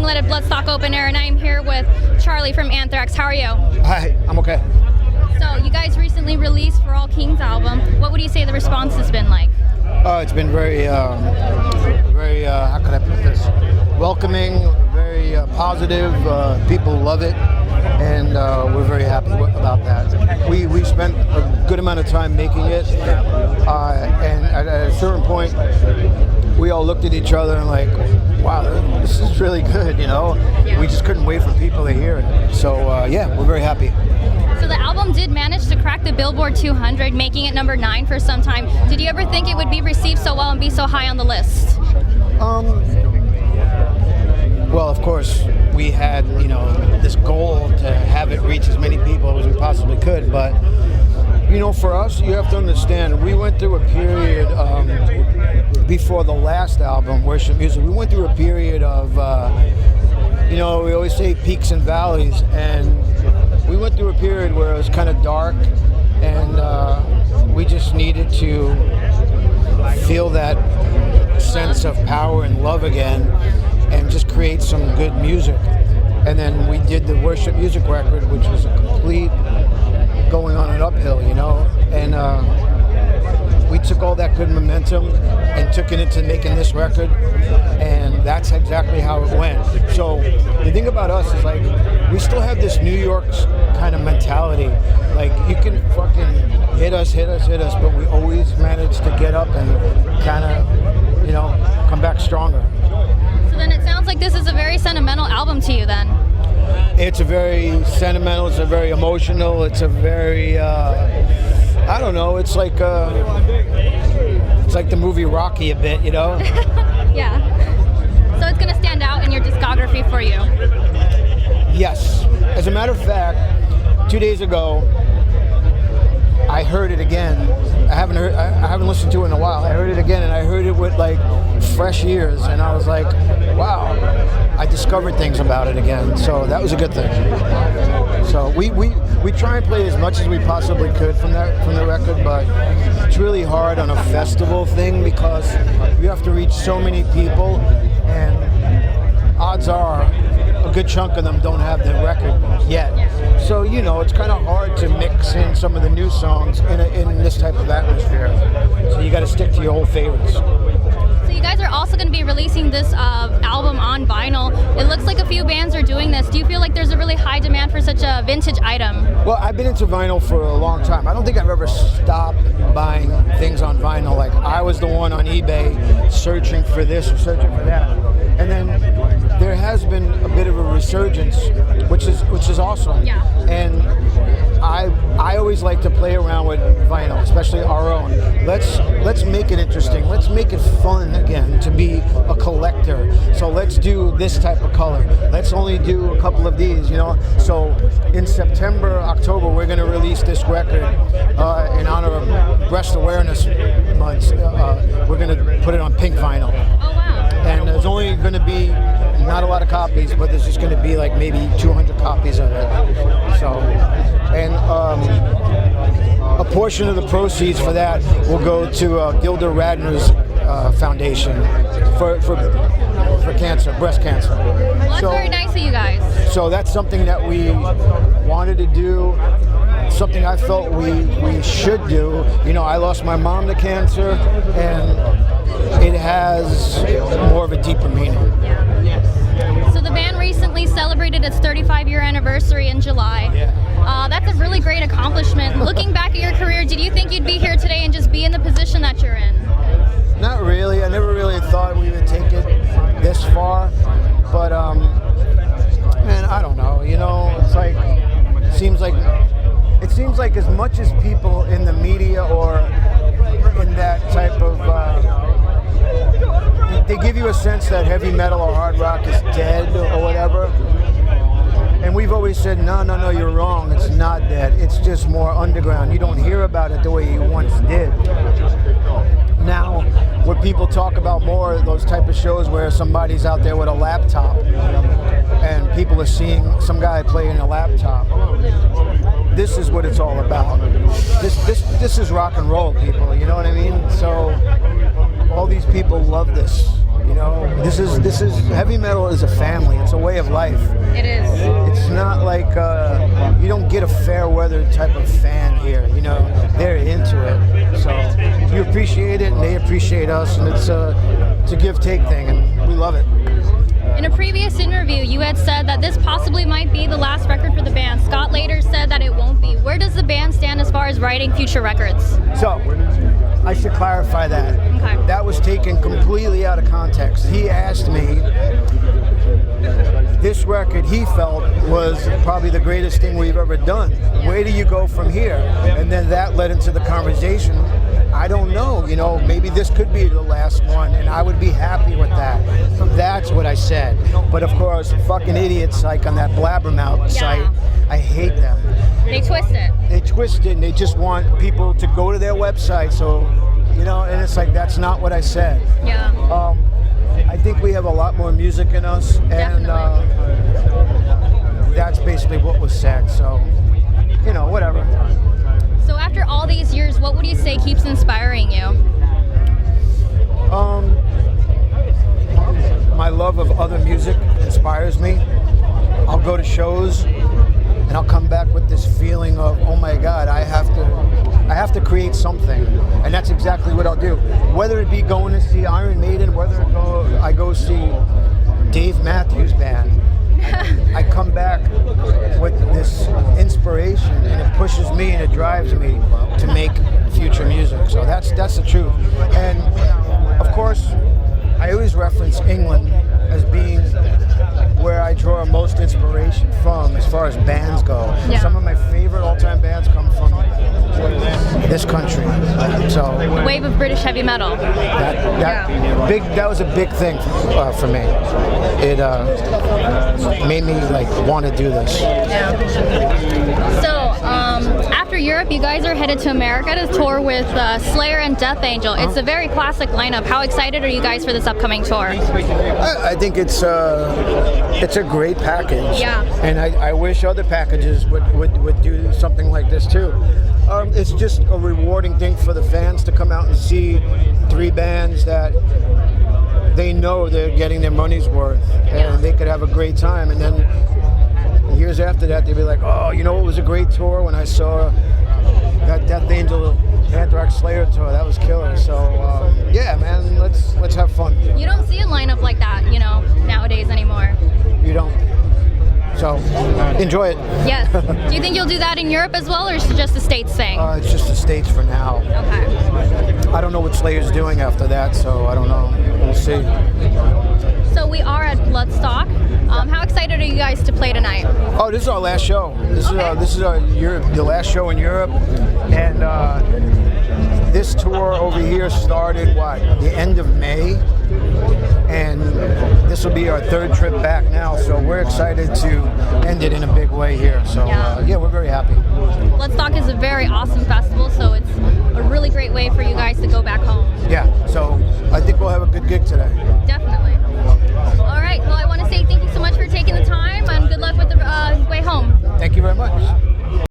England at Bloodstock Open Air, and I'm here with Charlie from Anthrax. How are you? Hi, I'm okay. So you guys recently released For All Kings album. What would you say the response has been like? It's been very, how could I put this? Welcoming, very positive. People love it, and we're very happy about that. We spent a good amount of time making it, and at a certain point, we all looked at each other and like, wow, this is really good, you know? We just couldn't wait for people to hear it. So, yeah, we're very happy. So the album did manage to crack the Billboard 200, making it number 9 for some time. Did you ever think it would be received so well and be so high on the list? Well, of course, we had, this goal to have it reach as many people as we possibly could. But, for us, you have to understand, we went through a period before the last album, Worship Music. We went through a period of, we always say peaks and valleys. And we went through a period where it was kind of dark, and we just needed to feel that sense of power and love again and just create some good music. And then we did the Worship Music record, which was a complete going on an uphill, and we took all that good momentum and took it into making this record, and that's exactly how it went. So the thing about us is, like, we still have this New York kind of mentality. Like, you can fucking hit us, but we always manage to get up and kind of, come back stronger. So then it sounds like this is a very sentimental album to you then. It's a very sentimental, it's a very emotional, it's a very, I don't know, it's like the movie Rocky a bit, Yeah. So it's going to stand out in your discography for you? Yes. As a matter of fact, 2 days ago, I heard it again. I haven't listened to it in a while. I heard it again, and I heard it with like fresh ears, and I was like, wow, I discovered things about it again. So that was a good thing. So we try and play as much as we possibly could from the record, but it's really hard on a festival thing because you have to reach so many people, and odds are a good chunk of them don't have the record yet. So, it's kind of hard to mix in some of the new songs in this type of atmosphere. So you got to stick to your old favorites. So you guys are also going to be releasing this album on vinyl. It looks like a few bands are doing this. Do you feel like there's a really high demand for such a vintage item? Well, I've been into vinyl for a long time. I don't think I've ever stopped buying things on vinyl. Like, I was the one on eBay searching for this or searching for that. And then there has been a bit of a resurgence, which is awesome. Yeah. And I always like to play around with vinyl, especially our own. Let's make it interesting. Let's make it fun again to be a collector. So let's do this type of color. Let's only do a couple of these, So in September, October, we're going to release this record in honor of Breast Awareness Month. We're going to put it on pink vinyl. Oh, wow. And there's only going to be not a lot of copies, but there's just going to be like maybe 200 copies of it. So, and a portion of the proceeds for that will go to Gilda Radner's foundation for cancer, breast cancer. Well, that's very nice of you guys. So that's something that we wanted to do. Something I felt we should do. I lost my mom to cancer, and it has more of a deeper meaning. So the band recently celebrated its 35-year anniversary in July. Yeah. That's a really great accomplishment. Looking back at your career, did you think you'd be here today and just be in the position that you're in? Not really. I never really thought we would take it this far. But, man, I don't know. It's like, it seems like as much as people in the media or in that type of, they give you a sense that heavy metal or hard rock is dead or whatever. And we've always said, no, you're wrong. It's not dead. It's just more underground. You don't hear about it the way you once did. Now, what people talk about more are those type of shows where somebody's out there with a laptop and people are seeing some guy playing a laptop. This is what it's all about. This is rock and roll, people. You know what I mean? So all these people love this. You know, this is heavy metal is a family. It's a way of life. It is. It's not like you don't get a fair weather type of fan here. You know, they're into it. So you appreciate it, and they appreciate us, and it's a give-take thing, and we love it. In a previous interview, you had said that this possibly might be the last record for the band. Scott later said that it won't be. Where does the band stand as far as writing future records? So, I should clarify that. Okay. That was taken completely out of context. He asked me, this record he felt was probably the greatest thing we've ever done. Where do you go from here? And then that led into the conversation. I don't know, you know, maybe this could be the last one, and I would be happy with that. That's what I said. But of course, fucking idiots like on that Blabbermouth site, I hate them. They twist it. They twist it, and they just want people to go to their website. So, you know, and it's like, that's not what I said. Yeah. I think we have a lot more music in us, and that's basically what was said. So, you know, whatever. So after all these years, what would you say keeps inspiring you? My love of other music inspires me. I'll go to shows and I'll come back with this feeling of, oh my God, I have to create something, and that's exactly what I'll do. Whether it be going to see Iron Maiden, whether I go see Dave Matthews Band, I come back with this inspiration, and it pushes me and it drives me to make future music. So that's the truth. And of course, I always reference England as being where I draw most inspiration from as far as bands go. Yeah. Some of my favorite all-time bands come from this country. So The wave of British heavy metal. that was a big thing for me. It made me like want to do this. Yeah. So after Europe, you guys are headed to America to tour with Slayer and Death Angel. It's a very classic lineup. How excited are you guys for this upcoming tour? I think it's a great package. Yeah. And I wish other packages would do something like this too. It's just a rewarding thing for the fans to come out and see three bands that they know they're getting their money's worth, and they could have a great time. And then years after that, they'd be like, oh, you know, it was a great tour when I saw that Death Angel Anthrax Slayer tour. That was killer. So yeah, man, let's have fun. You don't see a lineup like that, you know, nowadays anymore. You don't. So enjoy it. Yes. Do you think you'll do that in Europe as well, or is it just a States thing? It's just the States for now. Okay. I don't know what Slayer's doing after that, so I don't know. We'll see. So we are at Bloodstock. How excited are you guys to play tonight? Oh, this is our last show. This is the last show in Europe, and this tour over here started the end of May, and this will be our third trip back now. So we're excited to end it in a big way here. So yeah, we're very happy. Bloodstock is a very awesome festival, so it's a really great way for you guys to go back home. Yeah. So I think we'll have a good gig today. Definitely. All right. Well, I want to say thank you so much for taking the time, and good luck with the way home. Thank you very much.